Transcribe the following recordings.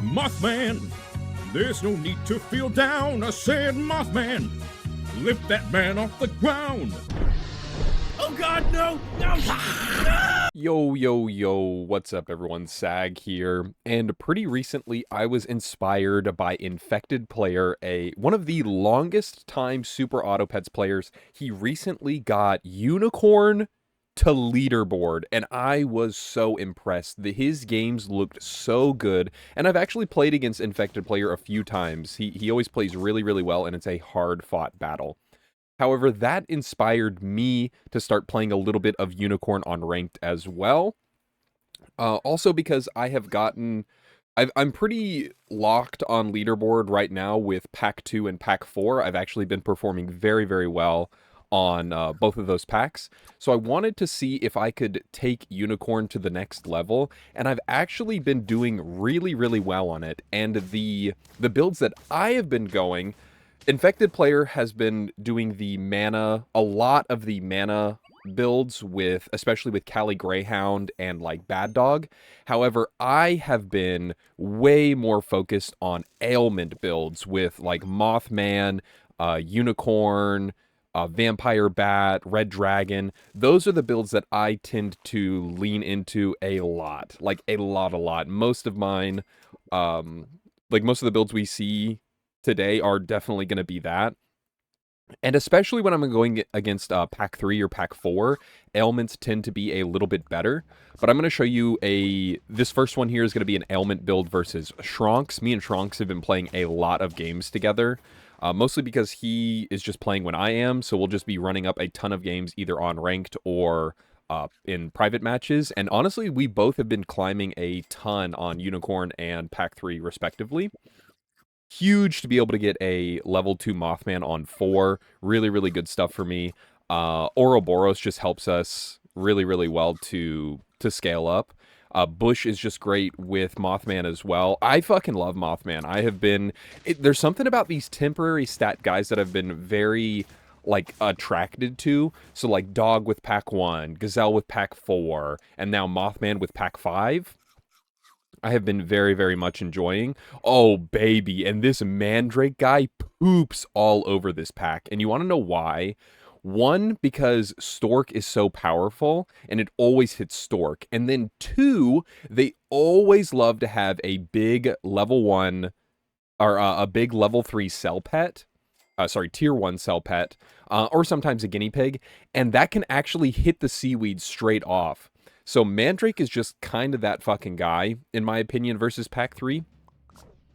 Mothman! There's no need to feel down, I said Mothman! Lift that man off the ground! Oh god, no! No! No! Yo, what's up everyone, Sag here, and pretty recently I was inspired by Infected Player, one of the longest time Super Auto Pets players. He recently got Unicorn to leaderboard, and I was so impressed. His games looked so good, and I've actually played against Infected Player a few times. He always plays really, really well, and it's a hard-fought battle. However, that inspired me to start playing a little bit of Unicorn on Ranked as well. Also because I'm pretty locked on leaderboard right now with Pack 2 and Pack 4. I've actually been performing very, very well on both of those packs. So I wanted to see if I could take Unicorn to the next level, and I've actually been doing really, really well on it. And the builds that I have been going, Infected Player has been doing a lot of the mana builds especially with Cali Greyhound and like Bad Dog. However, I have been way more focused on ailment builds with like Mothman, Unicorn, Vampire Bat, Red Dragon. Those are the builds that I tend to lean into a lot. Like a lot. Most of mine, most of the builds we see today are definitely going to be that. And especially when I'm going against Pack 3 or Pack 4, ailments tend to be a little bit better. But I'm going to show you this first one here is going to be an ailment build versus Shronks. Me and Shronks have been playing a lot of games together. Mostly because he is just playing when I am, so we'll just be running up a ton of games either on Ranked or in private matches. And honestly, we both have been climbing a ton on Unicorn and Pack 3 respectively. Huge to be able to get a level 2 Mothman on 4. Really, really good stuff for me. Ouroboros just helps us really, really well to scale up. Bush is just great with Mothman as well. I fucking love Mothman. There's something about these temporary stat guys that I've been very, attracted to. So, like, Dog with Pack 1, Gazelle with Pack 4, and now Mothman with Pack 5. I have been very, very much enjoying. Oh, baby. And this Mandrake guy poops all over this pack. And you want to know why? One, because Stork is so powerful, and it always hits Stork. And then two, they always love to have a big level 1, or a big level 3 cell pet. Tier 1 cell pet. Or sometimes a guinea pig. And that can actually hit the seaweed straight off. So Mandrake is just kind of that fucking guy, in my opinion, versus Pack 3.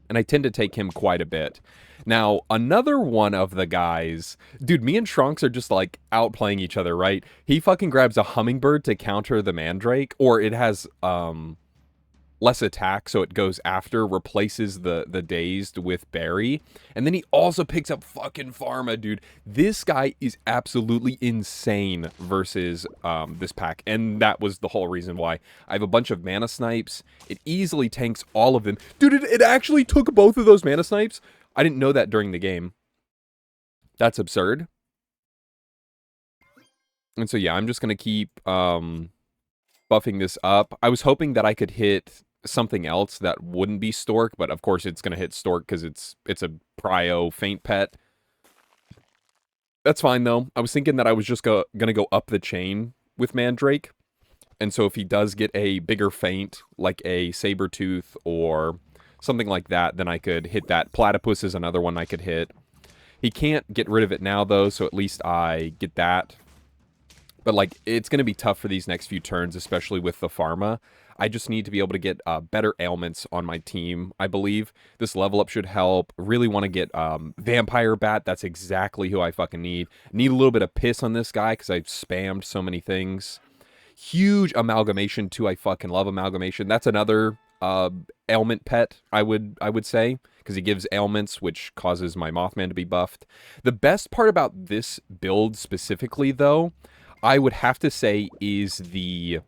And I tend to take him quite a bit. Now, another one of the guys... Dude, me and Shronks are just, outplaying each other, right? He fucking grabs a hummingbird to counter the Mandrake, or it has, less attack, so it goes after, replaces the dazed with Barry. And then he also picks up fucking Pharma, dude. This guy is absolutely insane versus this pack, and that was the whole reason why. I have a bunch of mana snipes. It easily tanks all of them. Dude, it actually took both of those mana snipes. I didn't know that during the game. That's absurd. And so yeah, I'm just gonna keep buffing this up. I was hoping that I could hit something else that wouldn't be Stork, but of course it's going to hit Stork because it's a prio faint pet. That's fine though. I was thinking that I was just going to go up the chain with Mandrake, and so if he does get a bigger feint like a Sabertooth or something like that, then I could hit that. Platypus is another one I could hit. He can't get rid of it now though, so at least I get that. But it's going to be tough for these next few turns, especially with the Pharma. I just need to be able to get better ailments on my team, I believe. This level up should help. Really want to get Vampire Bat. That's exactly who I fucking need. Need a little bit of piss on this guy because I've spammed so many things. Huge Amalgamation, too. I fucking love Amalgamation. That's another ailment pet, I would say, because he gives ailments, which causes my Mothman to be buffed. The best part about this build specifically, though, I would have to say is the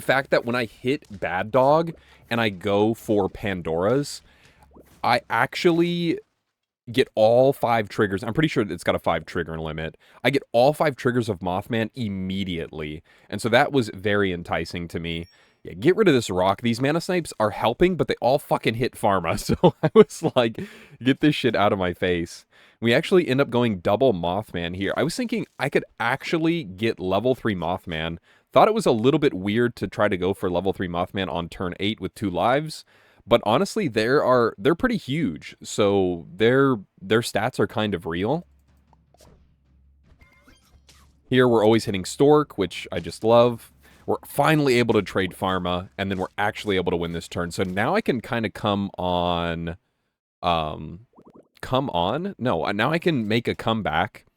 fact that when I hit Bad Dog and I go for Pandora's, I actually get all 5 triggers. I'm pretty sure it's got a 5 trigger limit. I get all 5 triggers of Mothman immediately. And so that was very enticing to me. Yeah, get rid of this rock. These mana snipes are helping, but they all fucking hit Pharma. So I was like, get this shit out of my face. We actually end up going double Mothman here. I was thinking I could actually get level 3 Mothman. Thought it was a little bit weird to try to go for level 3 Mothman on turn 8 with 2 lives. But honestly, they're pretty huge. So their stats are kind of real. Here we're always hitting Stork, which I just love. We're finally able to trade Pharma, and then we're actually able to win this turn. So now I can kind of come on... No, now I can make a comeback.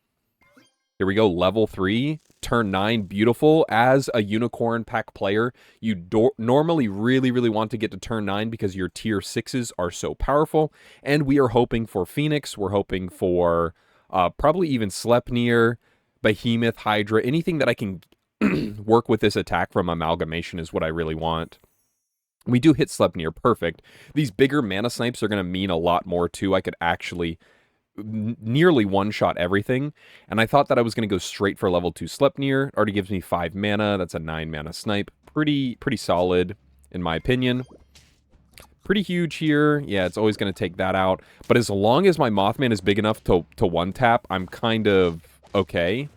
Here we go, level 3, turn 9, beautiful. As a Unicorn pack player, you normally really want to get to turn 9 because your tier 6s are so powerful. And we are hoping for Phoenix, we're hoping for probably even Sleipnir, Behemoth, Hydra, anything that I can work with this attack from Amalgamation is what I really want. We do hit Sleipnir, perfect. These bigger mana snipes are going to mean a lot more too. I could actually nearly one-shot everything, and I thought that I was going to go straight for level 2 Sleipnir. Already gives me 5 mana, that's a 9 mana snipe. Pretty solid, in my opinion. Pretty huge here. Yeah, it's always going to take that out. But as long as my Mothman is big enough to one-tap, I'm kind of okay.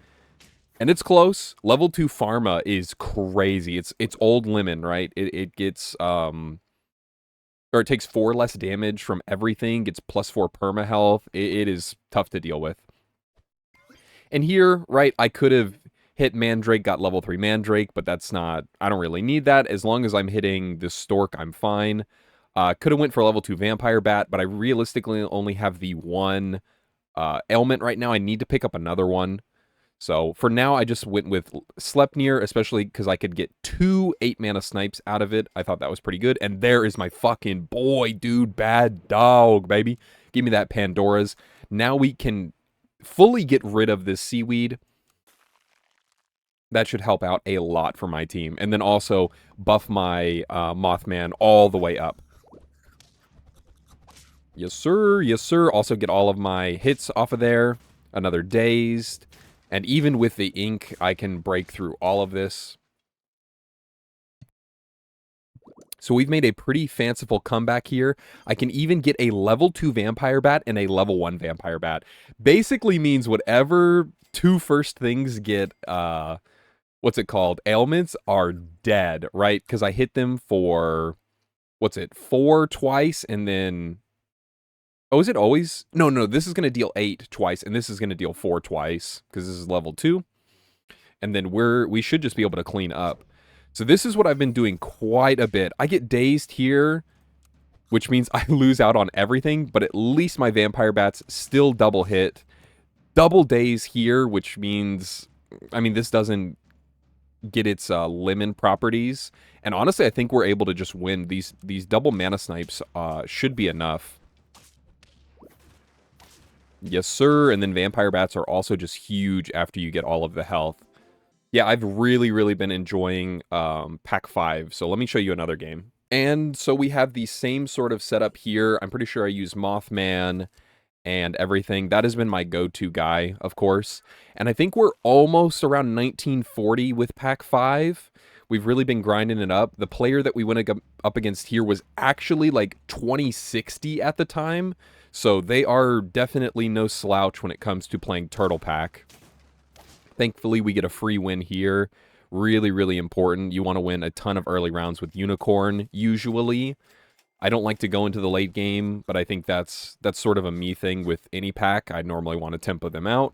And it's close. Level 2 Pharma is crazy. It's old lemon, right? It gets, or it takes 4 less damage from everything, gets +4 perma health. It is tough to deal with. And here, right, I could have hit Mandrake, got level 3 Mandrake, but that's not, I don't really need that. As long as I'm hitting the Stork, I'm fine. Could have went for level 2 Vampire Bat, but I realistically only have the one ailment right now. I need to pick up another one. So for now, I just went with Sleipnir, especially because I could get 2 8-mana snipes out of it. I thought that was pretty good. And there is my fucking boy, dude. Bad dog, baby. Give me that Pandora's. Now we can fully get rid of this seaweed. That should help out a lot for my team. And then also buff my Mothman all the way up. Yes, sir. Yes, sir. Also get all of my hits off of there. Another Dazed. And even with the ink, I can break through all of this. So we've made a pretty fanciful comeback here. I can even get a level 2 Vampire Bat and a level 1 Vampire Bat. Basically means whatever 2 first things get, what's it called? Ailments are dead, right? Because I hit them for, 4 twice, and then... Oh, is it always? No, this is going to deal 8 twice, and this is going to deal 4 twice, because this is level 2. And then we should just be able to clean up. So this is what I've been doing quite a bit. I get dazed here, which means I lose out on everything, but at least my Vampire Bats still double hit. Double daze here, which means, I mean, this doesn't get its lemon properties. And honestly, I think we're able to just win. These double mana snipes should be enough. Yes, sir. And then Vampire Bats are also just huge after you get all of the health. Yeah, I've really been enjoying Pack 5. So let me show you another game. And so we have the same sort of setup here. I'm pretty sure I use Mothman and everything. That has been my go-to guy, of course. And I think we're almost around 1940 with Pack 5. We've really been grinding it up. The player that we went up against here was actually like 2060 at the time. So they are definitely no slouch when it comes to playing Turtle Pack. Thankfully, we get a free win here. Really important. You want to win a ton of early rounds with Unicorn, usually. I don't like to go into the late game, but I think that's sort of a me thing with any pack. I normally want to tempo them out.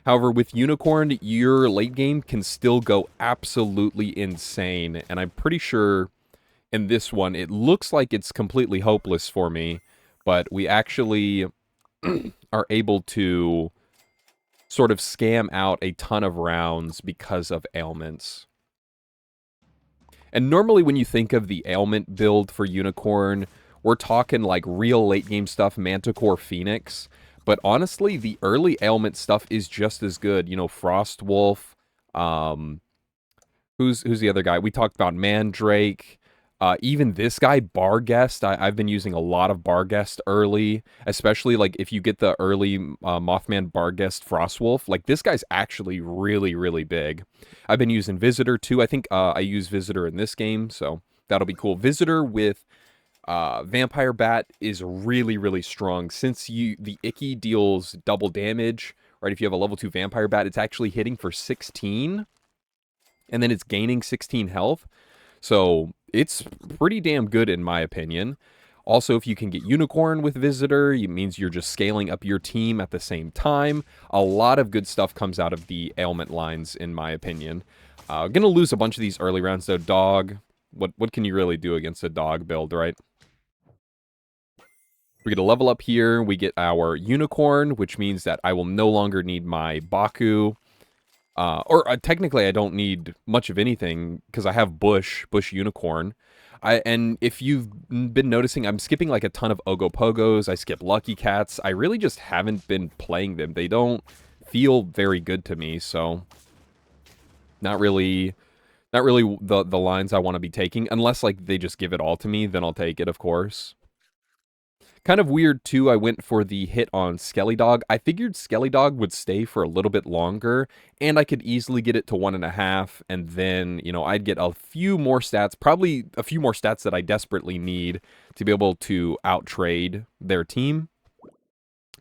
However, with Unicorn, your late game can still go absolutely insane. And I'm pretty sure in this one, it looks like it's completely hopeless for me. But we actually are able to sort of scam out a ton of rounds because of ailments. And normally when you think of the ailment build for Unicorn, we're talking like real late game stuff, Manticore, Phoenix. But honestly, the early ailment stuff is just as good. You know, Frostwolf. Who's the other guy? We talked about Mandrake. Even this guy, Barguest, I've been using a lot of Barguest early, especially like if you get the early Mothman Barguest Frostwolf. Like this guy's actually really, really big. I've been using Visitor too. I think I use Visitor in this game, so that'll be cool. Visitor with Vampire Bat is really, really strong. Since the Icky deals double damage, right? If you have a level 2 Vampire Bat, it's actually hitting for 16, and then it's gaining 16 health. So it's pretty damn good in my opinion. Also, if you can get Unicorn with Visitor, it means you're just scaling up your team at the same time. A lot of good stuff comes out of the ailment lines, in my opinion. Gonna lose a bunch of these early rounds, though. Dog, what can you really do against a dog build, right? We get a level up here. We get our Unicorn, which means that I will no longer need my Baku. Technically, I don't need much of anything because I have Bush Unicorn. And if you've been noticing, I'm skipping like a ton of Ogopogos. I skip Lucky Cats. I really just haven't been playing them. They don't feel very good to me, so not really the lines I want to be taking. Unless like they just give it all to me, then I'll take it, of course. Kind of weird, too, I went for the hit on Skelly Dog. I figured Skelly Dog would stay for a little bit longer, and I could easily get it to 1.5, and then, you know, I'd get a few more stats, probably a few more stats that I desperately need to be able to out-trade their team.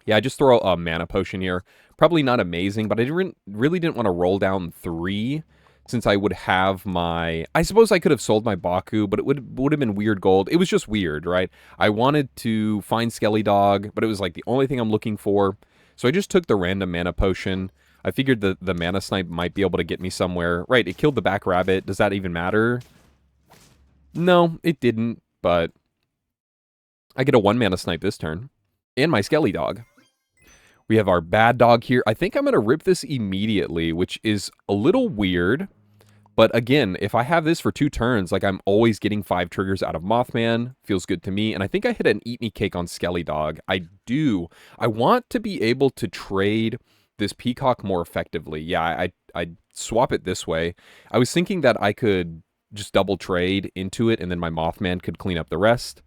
Yeah, I just throw a mana potion here. Probably not amazing, but I really didn't want to roll down 3, since I would have my... I suppose I could have sold my Baku, but it would have been weird gold. It was just weird, right? I wanted to find Skelly Dog, but it was like the only thing I'm looking for. So I just took the random mana potion. I figured the mana snipe might be able to get me somewhere. Right, it killed the back rabbit. Does that even matter? No, it didn't, but I get a 1 mana snipe this turn. And my Skelly Dog. We have our bad dog here. I think I'm going to rip this immediately, which is a little weird. But again, if I have this for 2 turns, like I'm always getting 5 triggers out of Mothman. Feels good to me. And I think I hit an Eat Me Cake on Skelly Dog. I do. I want to be able to trade this Peacock more effectively. Yeah, I swap it this way. I was thinking that I could just double trade into it and then my Mothman could clean up the rest.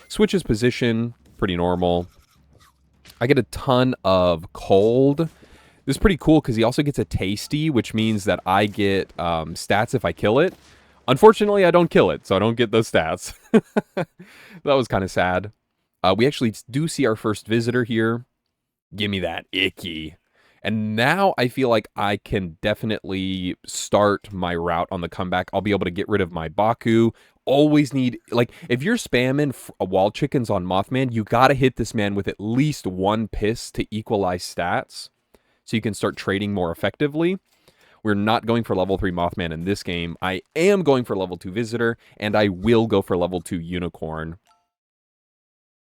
Switches position, pretty normal. I get a ton of cold. This is pretty cool because he also gets a tasty, which means that I get stats if I kill it. Unfortunately, I don't kill it, so I don't get those stats. That was kind of sad. We actually do see our first visitor here. Give me that Icky. And now I feel like I can definitely start my route on the comeback. I'll be able to get rid of my Baku. Always need, like, if you're spamming wall chickens on Mothman, you gotta hit this man with at least 1 piss to equalize stats, so you can start trading more effectively. We're not going for level 3 Mothman in this game. I am going for level 2 Visitor, and I will go for level 2 Unicorn.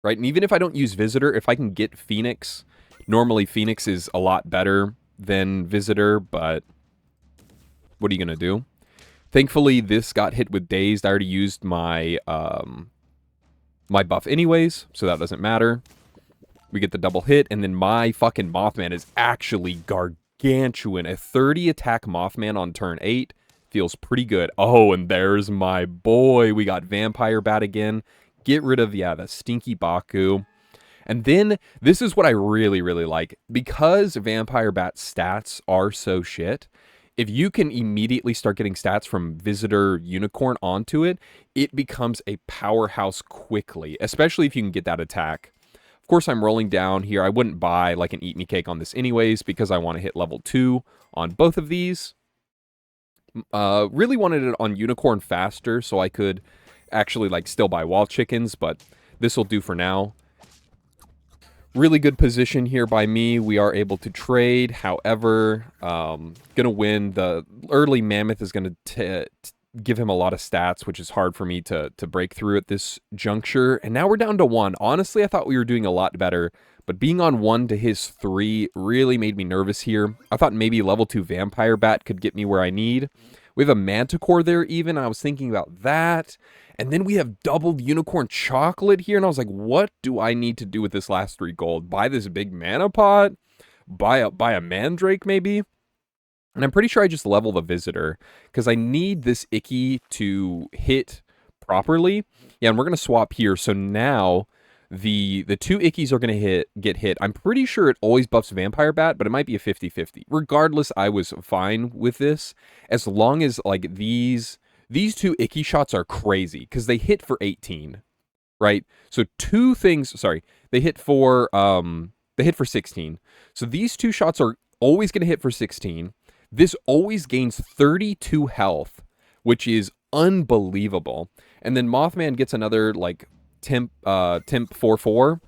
Right, and even if I don't use Visitor, if I can get Phoenix, normally Phoenix is a lot better than Visitor, but what are you gonna do? Thankfully, this got hit with Dazed. I already used my my buff anyways, so that doesn't matter. We get the double hit, and then my fucking Mothman is actually gargantuan. A 30 attack Mothman on turn 8 feels pretty good. Oh, and there's my boy. We got Vampire Bat again. Get rid of, yeah, the stinky Baku. And then, this is what I really, really like. Because Vampire Bat's stats are so shit, if you can immediately start getting stats from Visitor Unicorn onto it, it becomes a powerhouse quickly, especially if you can get that attack. Of course, I'm rolling down here. I wouldn't buy like an Eat Me Cake on this anyways because I want to hit level 2 on both of these. Really wanted it on Unicorn faster so I could actually like still buy wall chickens, but this will do for now. Really good position here by me. We are able to trade. However, gonna win. The early Mammoth is gonna give him a lot of stats, which is hard for me to break through at this juncture. And now we're down to 1. Honestly, I thought we were doing a lot better, but being on 1 to his 3 really made me nervous here. I thought maybe level 2 Vampire Bat could get me where I need. We have a Manticore there even. I was thinking about that. And then we have doubled Unicorn Chocolate here. And I was like, what do I need to do with this last 3 gold? Buy this big mana pot? Buy a Mandrake maybe? And I'm pretty sure I just level the Visitor. Because I need this Icky to hit properly. Yeah, and we're going to swap here. So now the two ickies are going to get hit. I'm pretty sure it always buffs Vampire Bat, but it might be a 50-50. Regardless, I was fine with this as long as like these two icky shots are crazy because they hit for 18, right? So two things, sorry, they hit for 16. So these two shots are always going to hit for 16. This always gains 32 health, which is unbelievable. And then Mothman gets another like temp 4/4.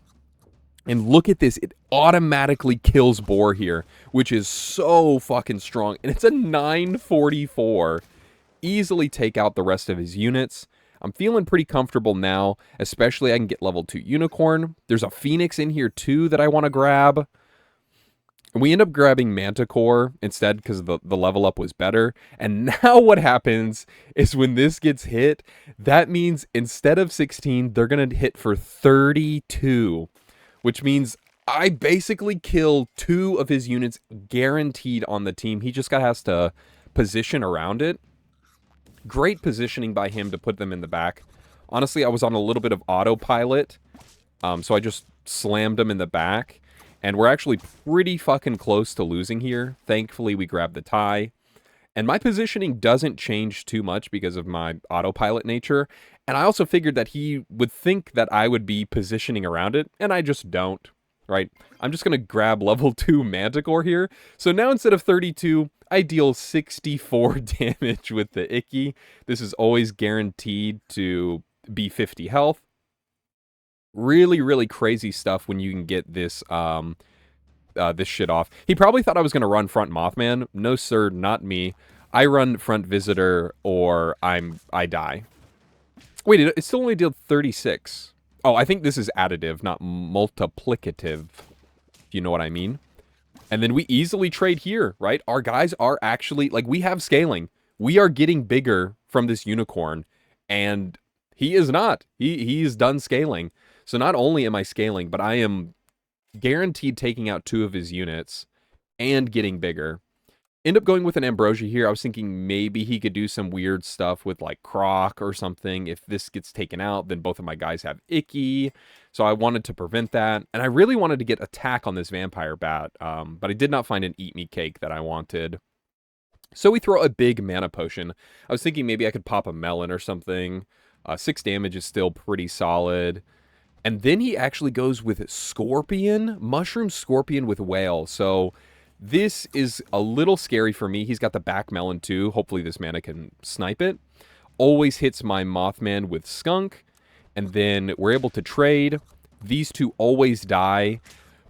And look at this, it automatically kills Boar here, which is so fucking strong. And it's a 944. Easily take out the rest of his units. I'm feeling pretty comfortable now, especially I can get level 2 Unicorn. There's a Phoenix in here too that I want to grab. We end up grabbing Manticore instead because the level up was better. And now what happens is when this gets hit, that means instead of 16, they're going to hit for 32, which means I basically kill 2 of his units guaranteed on the team. He just has to position around it. Great positioning by him to put them in the back. Honestly, I was on a little bit of autopilot, so I just slammed them in the back. And we're actually pretty fucking close to losing here. Thankfully, we grabbed the tie. And my positioning doesn't change too much because of my autopilot nature. And I also figured that he would think that I would be positioning around it, and I just don't, right? I'm just going to grab level 2 Manticore here. So now instead of 32, I deal 64 damage with the Icky. This is always guaranteed to be 50 health. Really, really crazy stuff when you can get this this shit off. He probably thought I was going to run front Mothman. No, sir, not me. I run front Visitor or I die. Wait, it still only did 36. Oh, I think this is additive, not multiplicative, if you know what I mean. And then we easily trade here, right? Our guys are actually, like, we have scaling. We are getting bigger from this Unicorn, and he is not. He's done scaling. So not only am I scaling, but I am guaranteed taking out 2 of his units and getting bigger. End up going with an Ambrosia here. I was thinking maybe he could do some weird stuff with like Croc or something. If this gets taken out, then both of my guys have Icky. So I wanted to prevent that. And I really wanted to get attack on this Vampire Bat. But I did not find an Eat Me Cake that I wanted. So we throw a big mana potion. I was thinking maybe I could pop a melon or something. 6 damage is still pretty solid. And then he actually goes with Scorpion, Mushroom Scorpion with Whale. So this is a little scary for me. He's got the back melon too. Hopefully this mana can snipe it. Always hits my Mothman with Skunk. And then we're able to trade. These 2 always die.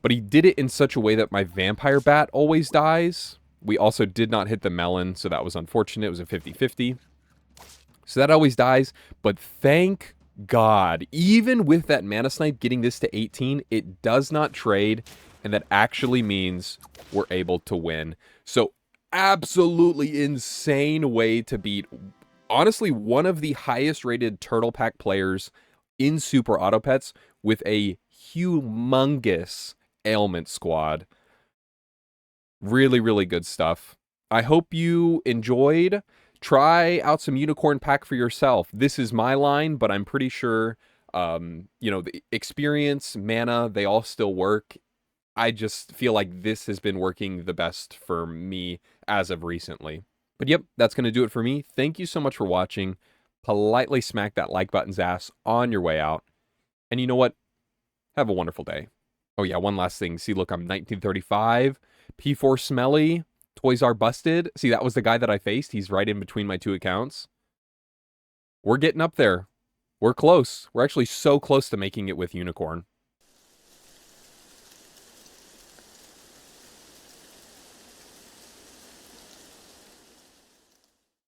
But he did it in such a way that my Vampire Bat always dies. We also did not hit the melon, so that was unfortunate. It was a 50-50. So that always dies. But thank God, even with that mana snipe getting this to 18, it does not trade, and that actually means we're able to win. So absolutely insane way to beat, honestly, one of the highest rated Turtle Pack players in Super Auto Pets with a humongous ailment squad. Really, really good stuff. I hope you enjoyed. Try out some Unicorn Pack for yourself. This is my line, but I'm pretty sure, you know, the experience, mana, they all still work. I just feel like this has been working the best for me as of recently. But yep, that's going to do it for me. Thank you so much for watching. Politely smack that like button's ass on your way out. And you know what? Have a wonderful day. Oh yeah, one last thing. See, look, I'm 1935. P4 Smelly. Toys R Busted. See, that was the guy that I faced. He's right in between my 2 accounts. We're getting up there. We're close. We're actually so close to making it with Unicorn.